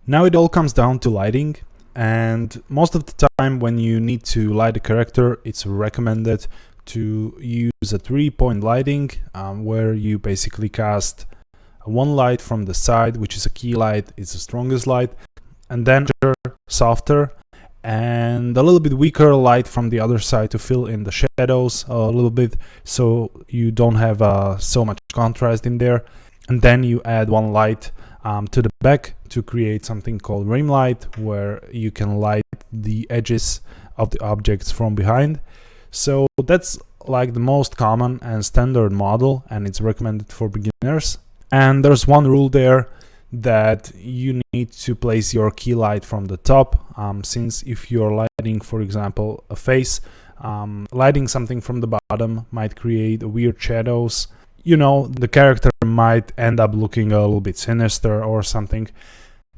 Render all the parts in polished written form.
Now it all comes down to lighting, and most of the time when you need to light a character, it's recommended to use a 3-point lighting, where you basically cast one light from the side, which is a key light, it's the strongest light, and then softer and a little bit weaker light from the other side to fill in the shadows a little bit, so you don't have so much contrast in there. And then you add one light to the back to create something called rim light, where you can light the edges of the objects from behind. So that's like the most common and standard model, and it's recommended for beginners. And there's one rule there, that you need to place your key light from the top, since if you're lighting, for example, a face, lighting something from the bottom might create weird shadows. You know, the character might end up looking a little bit sinister or something.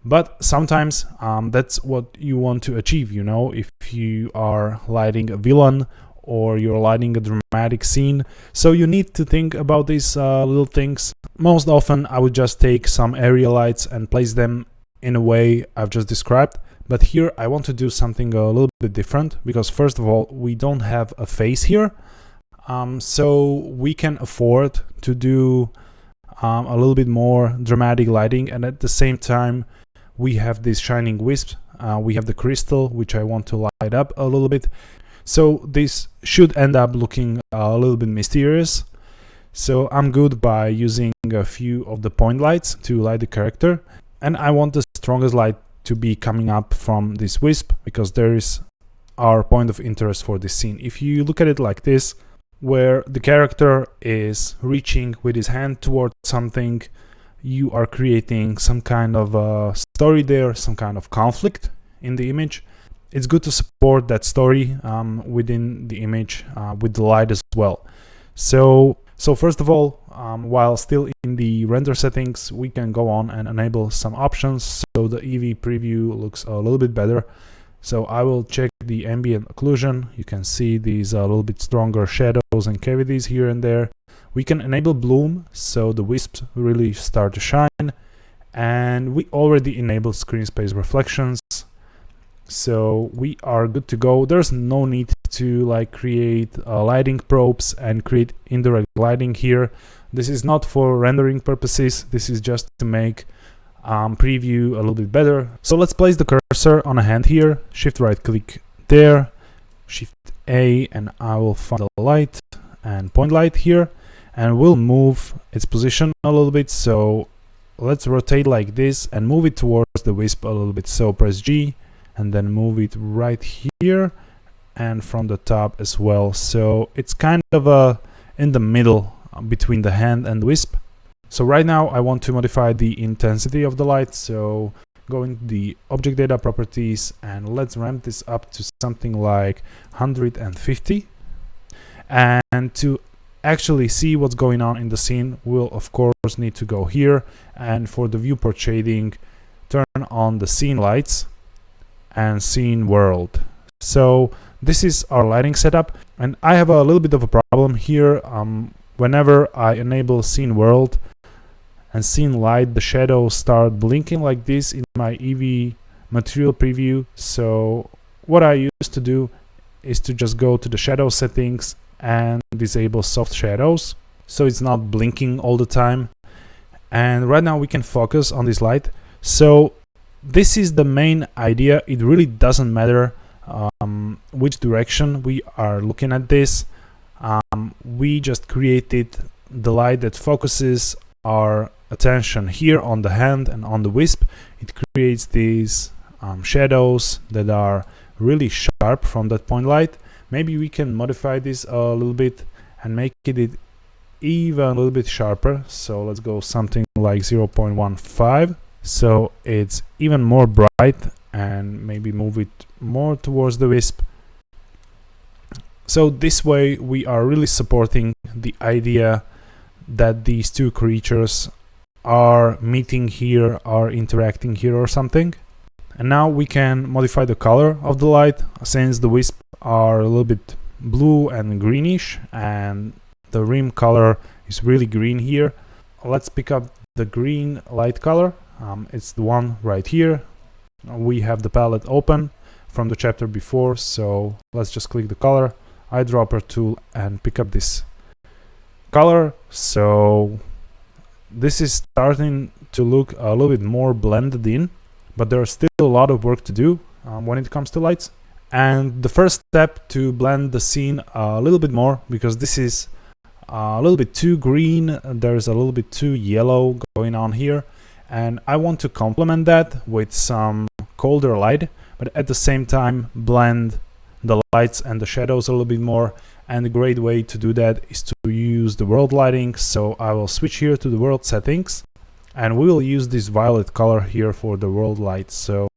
But sometimes that's what you want to achieve, you know, if you are lighting a villain or you're lighting a dramatic scene. So you need to think about these little things. Most often I would just take some area lights and place them in a way I've just described. But here I want to do something a little bit different, because first of all, we don't have a face here. So we can afford to do a little bit more dramatic lighting, and at the same time we have this shining wisp, we have the crystal, which I want to light up a little bit. So this should end up looking a little bit mysterious. So I'm good by using a few of the point lights to light the character, and I want the strongest light to be coming up from this wisp, because there is our point of interest for this scene. If you look at it like this, where the character is reaching with his hand towards something, you are creating some kind of a story there, some kind of conflict in the image. It's good to support that story within the image with the light as well. So first of all, while still in the render settings, we can go on and enable some options so the EV preview looks a little bit better. So I will check the ambient occlusion. You can see these a little bit stronger shadows and cavities here and there. We can enable bloom, so the wisps really start to shine. And we already enabled screen space reflections, so we are good to go. There's no need to like create lighting probes and create indirect lighting here. This is not for rendering purposes. This is just to make preview a little bit better. So let's place the cursor on a hand here, shift right click there, shift A, and I will find the light and point light here, and we'll move its position a little bit. So let's rotate like this and move it towards the wisp a little bit. So press G and then move it right here and from the top as well. So it's kind of in the middle between the hand and the wisp. So right now I want to modify the intensity of the light, so go into the object data properties and let's ramp this up to something like 150. And to actually see what's going on in the scene, we'll of course need to go here, and for the viewport shading, turn on the scene lights and scene world. So this is our lighting setup, and I have a little bit of a problem here. Whenever I enable scene world and scene light, the shadows start blinking like this in my EV material preview. So what I used to do is to just go to the shadow settings and disable soft shadows, so it's not blinking all the time. And right now we can focus on this light. So this is the main idea. It really doesn't matter which direction we are looking at this. We just created the light that focuses our attention here on the hand and on the wisp. It creates these shadows that are really sharp from that point light. Maybe we can modify this a little bit and make it even a little bit sharper. So let's go something like 0.15, so it's even more bright, and maybe move it more towards the wisp. So this way we are really supporting the idea that these two creatures are meeting here, are interacting here or something. And now we can modify the color of the light, since the wisp are a little bit blue and greenish and the rim color is really green here. Let's pick up the green light color. It's the one right here. we have the palette open from the chapter before, so let's just click the color, eyedropper tool, and pick up this color. So this is starting to look a little bit more blended in, but there's still a lot of work to do when it comes to lights. And the first step to blend the scene a little bit more, because this is a little bit too green, there's a little bit too yellow going on here, and I want to complement that with some colder light, but at the same time blend the lights and the shadows a little bit more. And a great way to do that is to use the world lighting. So I will switch here to the world settings, and we will use this violet color here for the world light. So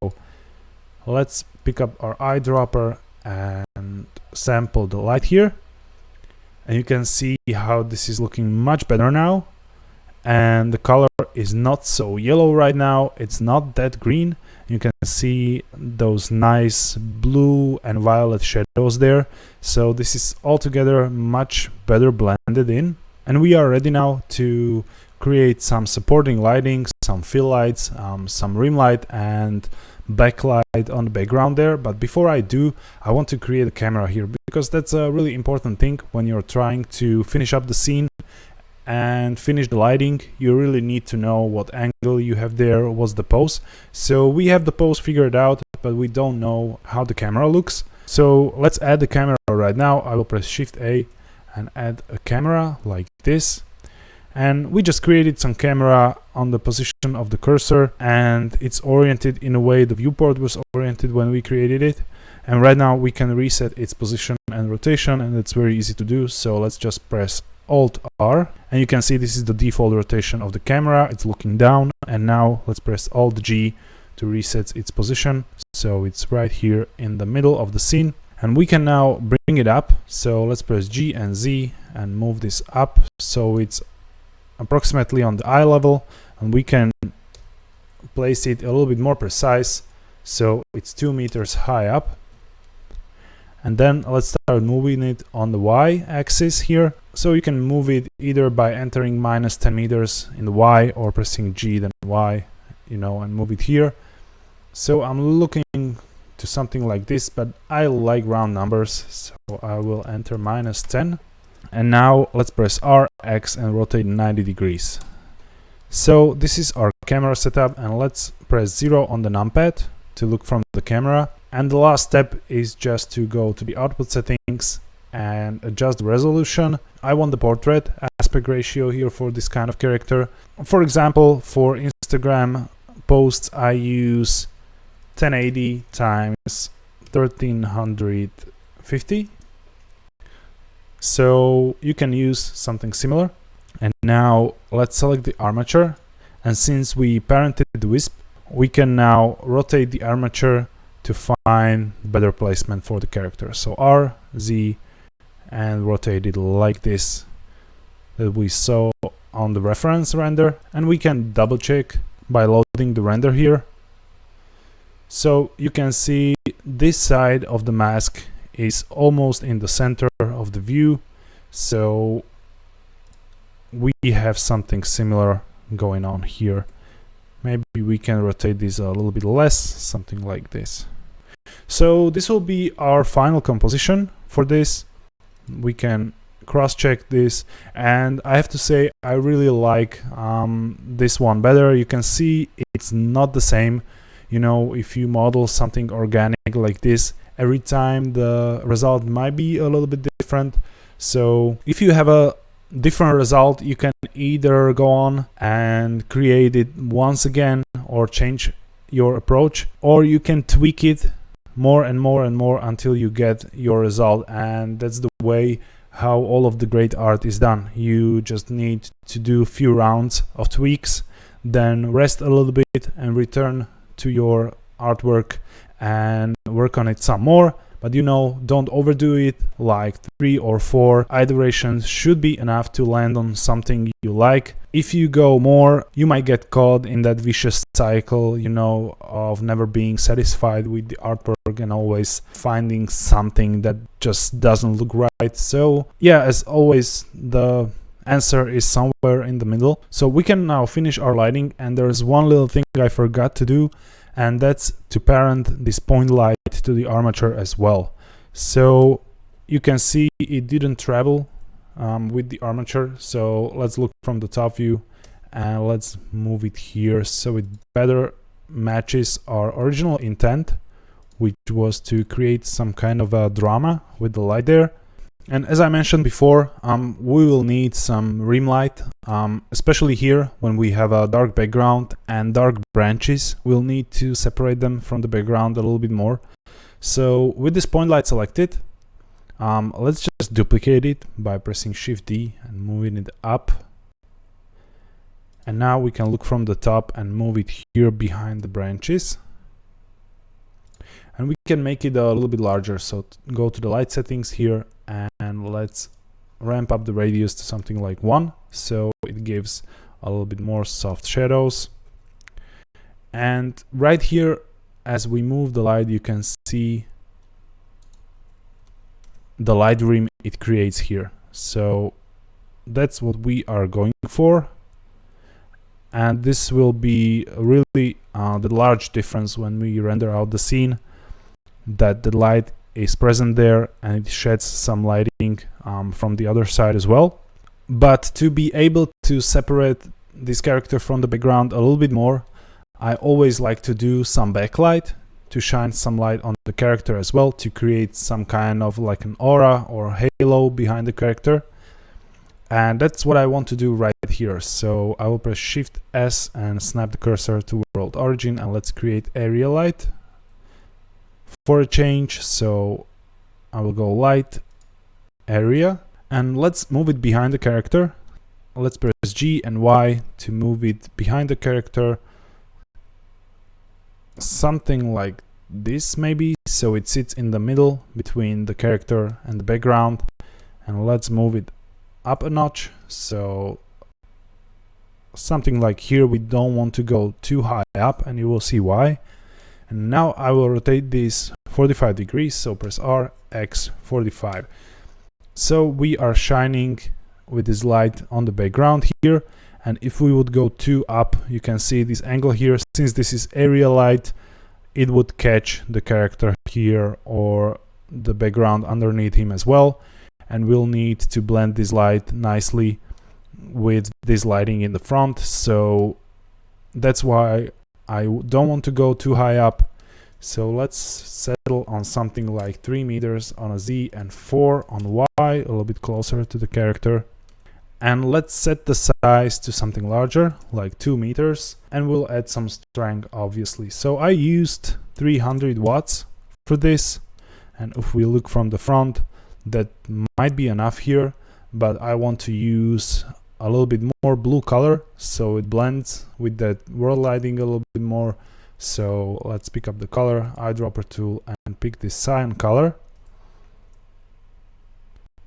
let's pick up our eyedropper and sample the light here, and you can see how this is looking much better now, and the color is not so yellow right now, it's not that green. You can see those nice blue and violet shadows there. So this is altogether much better blended in, and we are ready now to create some supporting lighting, some fill lights, some rim light and backlight on the background there. But before I do, I want to create a camera here, because that's a really important thing when you're trying to finish up the scene and finish the lighting. You really need to know what angle you have there, what's the pose. So we have the pose figured out, but we don't know how the camera looks. So let's add the camera right now. I will press Shift A and add a camera like this. And we just created some camera on the position of the cursor, and it's oriented in a way the viewport was oriented when we created it. And right now we can reset its position and rotation, and it's very easy to do. So let's just press Alt R, and you can see this is the default rotation of the camera. It's looking down, and now let's press Alt G to reset its position. So it's right here in the middle of the scene, and we can now bring it up. So let's press G and Z and move this up so it's approximately on the eye level, and we can place it a little bit more precise, so it's 2 meters high up. And then let's start moving it on the Y axis here. So you can move it either by entering -10 meters in the Y, or pressing G then Y, and move it here. So I'm looking to something like this, but I like round numbers, so I will enter -10. And now let's press R, X and rotate 90 degrees. So this is our camera setup, and let's press 0 on the numpad to look from the camera. And the last step is just to go to the output settings and adjust the resolution. I want the portrait aspect ratio here for this kind of character. For example, for Instagram posts, I use 1080 times 1350. So you can use something similar. And now let's select the armature, and since we parented the wisp, we can now rotate the armature to find better placement for the character. So R, Z, and rotate it like this that we saw on the reference render, and we can double check by loading the render here. So you can see this side of the mask is almost in the center of the view, so we have something similar going on here. Maybe we can rotate this a little bit less, something like this. So this will be our final composition for this. We can cross-check this, and I have to say I really like this one better. You can see it's not the same. If you model something organic like this, every time the result might be a little bit different. So if you have a different result, you can either go on and create it once again or change your approach, or you can tweak it more and more and more until you get your result. And that's the way how all of the great art is done. You just need to do a few rounds of tweaks, then rest a little bit and return to your artwork and work on it some more. But don't overdo it. Like 3 or 4 iterations should be enough to land on something you like. If you go more, you might get caught in that vicious cycle, of never being satisfied with the artwork and always finding something that just doesn't look right. So yeah, as always, the answer is somewhere in the middle. So we can now finish our lighting, and there's one little thing I forgot to do, and that's to parent this point light to the armature as well. So you can see it didn't travel with the armature. So let's look from the top view and let's move it here so it better matches our original intent, which was to create some kind of a drama with the light there. And as I mentioned before, we will need some rim light, especially here when we have a dark background and dark branches. We'll need to separate them from the background a little bit more. So with this point light selected, let's just duplicate it by pressing Shift D and moving it up. And now we can look from the top and move it here behind the branches. And we can make it a little bit larger. So go to the light settings here and let's ramp up the radius to something like 1. So it gives a little bit more soft shadows. And right here, as we move the light, you can see the light rim it creates here. So that's what we are going for. And this will be really the large difference when we render out the scene, that the light is present there and it sheds some lighting from the other side as well. But to be able to separate this character from the background a little bit more, I always like to do some backlight to shine some light on the character as well, to create some kind of like an aura or halo behind the character. And that's what I want to do right here. So I will press Shift S and snap the cursor to world origin, and let's create area light for a change. So I will go light area and let's move it behind the character. Let's press G and Y to move it behind the character, something like this maybe, so it sits in the middle between the character and the background. And let's move it up a notch, so something like here. We don't want to go too high up, and you will see why. And now I will rotate this 45 degrees, so press R, X, 45. So we are shining with this light on the background here, and if we would go too up, you can see this angle here. Since this is area light, it would catch the character here or the background underneath him as well, and we'll need to blend this light nicely with this lighting in the front. So that's why I don't want to go too high up. So let's settle on something like 3 meters on a Z and 4 on Y, a little bit closer to the character. And let's set the size to something larger, like 2 meters, and we'll add some strength, obviously. So I used 300 watts for this, and if we look from the front, that might be enough here, but I want to use a little bit more blue color so it blends with that world lighting a little bit more. So let's pick up the color eyedropper tool and pick this cyan color.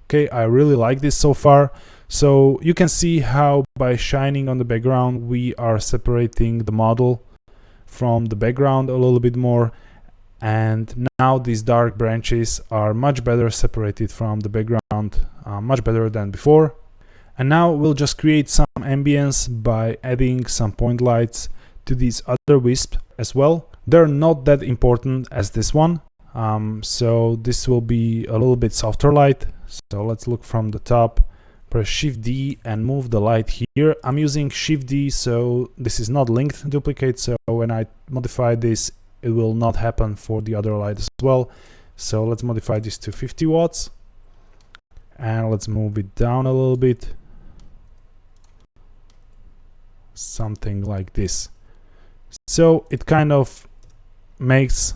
Okay, I really like this so far. So you can see how by shining on the background we are separating the model from the background a little bit more, and now these dark branches are much better separated from the background, much better than before. And now we'll just create some ambience by adding some point lights to these other wisps as well. They're not that important as this one, so this will be a little bit softer light. So let's look from the top, press Shift D and move the light here. I'm using Shift D, so this is not linked duplicate, so when I modify this, it will not happen for the other light as well. So let's modify this to 50 watts and let's move it down a little bit, something like this. So it kind of makes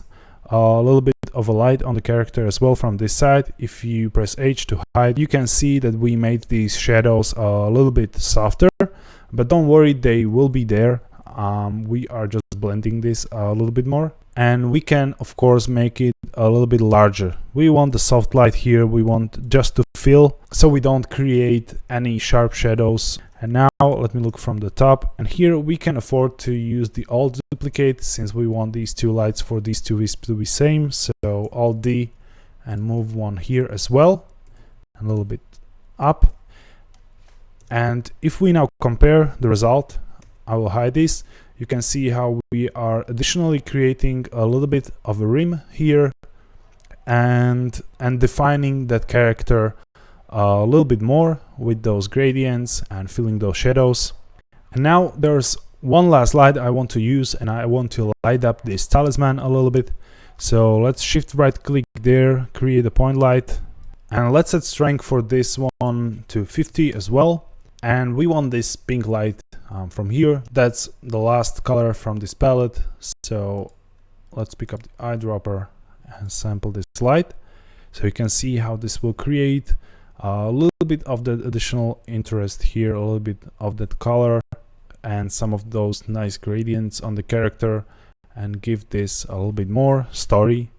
a little bit of a light on the character as well from this side. If you press H to hide, you can see that we made these shadows a little bit softer, but don't worry, they will be there. We are just blending this a little bit more, and we can of course make it a little bit larger. We want the soft light here, we want just to fill, so we don't create any sharp shadows. And now let me look from the top, and here we can afford to use the Alt duplicate since we want these two lights for these two wisps to be same. So Alt D and move one here as well, a little bit up. And if we now compare the result, I will hide this. you can see how we are additionally creating a little bit of a rim here and defining that character a little bit more with those gradients and filling those shadows. And now there's one last light I want to use, and I want to light up this talisman a little bit. So let's shift right click there, create a point light, and let's set strength for this one to 50 as well. And we want this pink light from here. That's the last color from this palette. So let's pick up the eyedropper and sample this light. So you can see how this will create a little bit of the additional interest here, a little bit of that color and some of those nice gradients on the character, and give this a little bit more story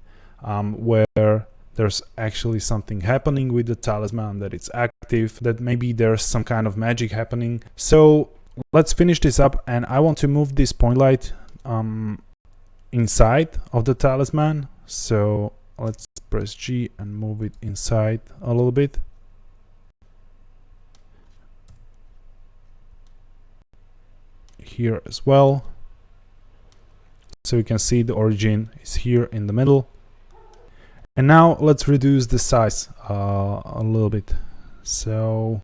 where there's actually something happening with the talisman, that it's active, that maybe there's some kind of magic happening. So let's finish this up, and I want to move this point light inside of the talisman. So let's press G and move it inside a little bit. Here as well. So you can see the origin is here in the middle. And now let's reduce the size a little bit. So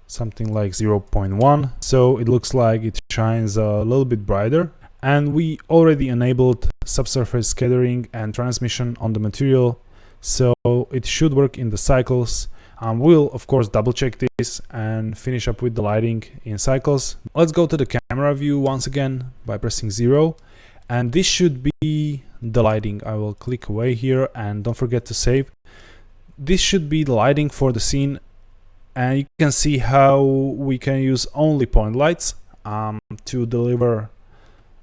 something like 0.1. So it looks like it shines a little bit brighter. And we already enabled subsurface scattering and transmission on the material. So it should work in the cycles. We'll of course double check this and finish up with the lighting in cycles. Let's go to the camera view once again by pressing 0, and this should be the lighting. I will click away here, and don't forget to save. This should be the lighting for the scene, and you can see how we can use only point lights to deliver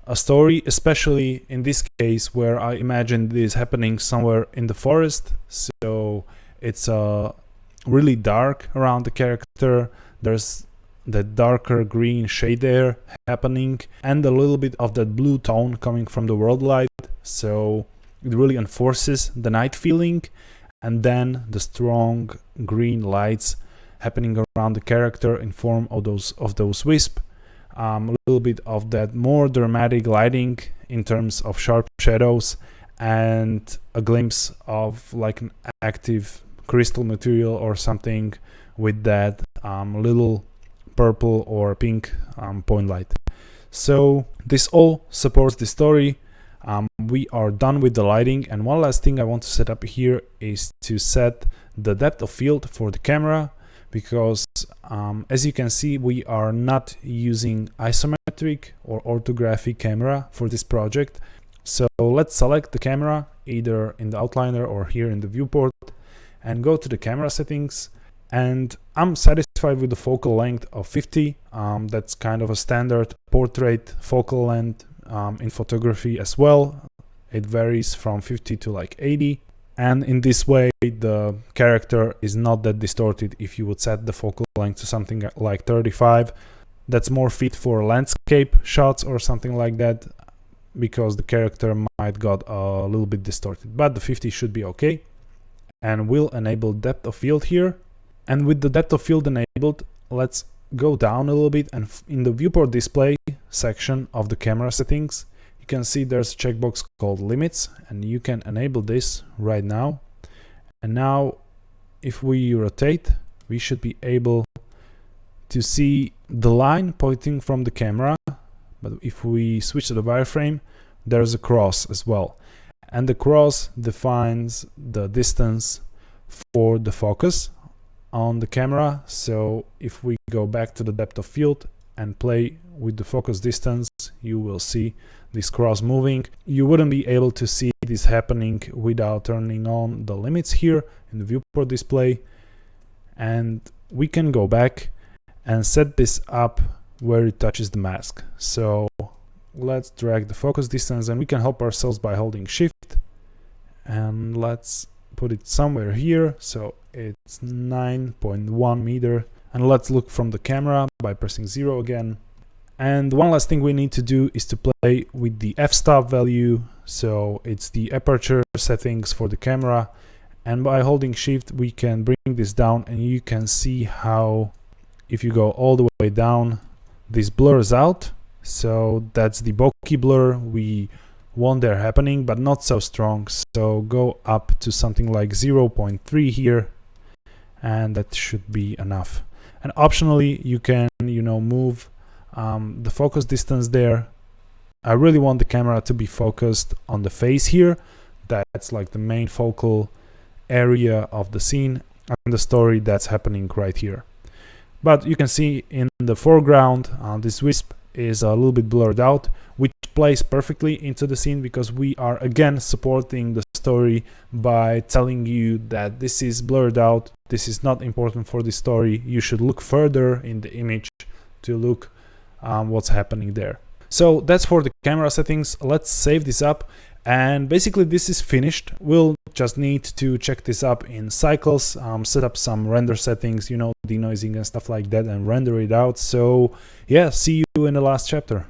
a story, especially in this case where I imagine this happening somewhere in the forest. So it's really dark around the character. There's that darker green shade there happening, and a little bit of that blue tone coming from the world light. So it really enforces the night feeling, and then the strong green lights happening around the character in form of those wisps. A little bit of that more dramatic lighting in terms of sharp shadows, and a glimpse of like an active crystal material or something with that little purple or pink point light. So this all supports the story. We are done with the lighting, and one last thing I want to set up here is to set the depth of field for the camera, because as you can see, we are not using isometric or orthographic camera for this project. So let's select the camera either in the outliner or here in the viewport, and go to the camera settings. And I'm satisfied with the focal length of 50. That's kind of a standard portrait focal length in photography as well. It varies from 50 to like 80. And in this way, the character is not that distorted. If you would set the focal length to something like 35, that's more fit for landscape shots or something like that, because the character might got a little bit distorted. But the 50 should be okay. And we'll enable depth of field here. And with the depth of field enabled, let's go down a little bit, and in the viewport display section of the camera settings, you can see there's a checkbox called limits, and you can enable this right now. And now if we rotate, we should be able to see the line pointing from the camera, but if we switch to the wireframe, there's a cross as well. And the cross defines the distance for the focus on the camera. So if we go back to the depth of field and play with the focus distance, you will see this cross moving. You wouldn't be able to see this happening without turning on the limits here in the viewport display. And we can go back and set this up where it touches the mask. So let's drag the focus distance, and we can help ourselves by holding shift, and let's put it somewhere here. So it's 9.1 meter, and let's look from the camera by pressing 0 again. And one last thing we need to do is to play with the f-stop value. So it's the aperture settings for the camera, and by holding shift we can bring this down, and you can see how if you go all the way down, this blurs out So that's the bokeh blur we want there happening, but not so strong. So go up to something like 0.3 here, and that should be enough. And optionally, you can, move the focus distance there. I really want the camera to be focused on the face here. That's like the main focal area of the scene and the story that's happening right here. But you can see in the foreground, this wisp is a little bit blurred out, which plays perfectly into the scene because we are again supporting the story by telling you that this is blurred out, this is not important for the story, you should look further in the image to look what's happening there. So that's for the camera settings. Let's save this up, and basically this is finished. We'll just need to check this up in cycles, set up some render settings, denoising and stuff like that, and render it out. So yeah, see you in the last chapter.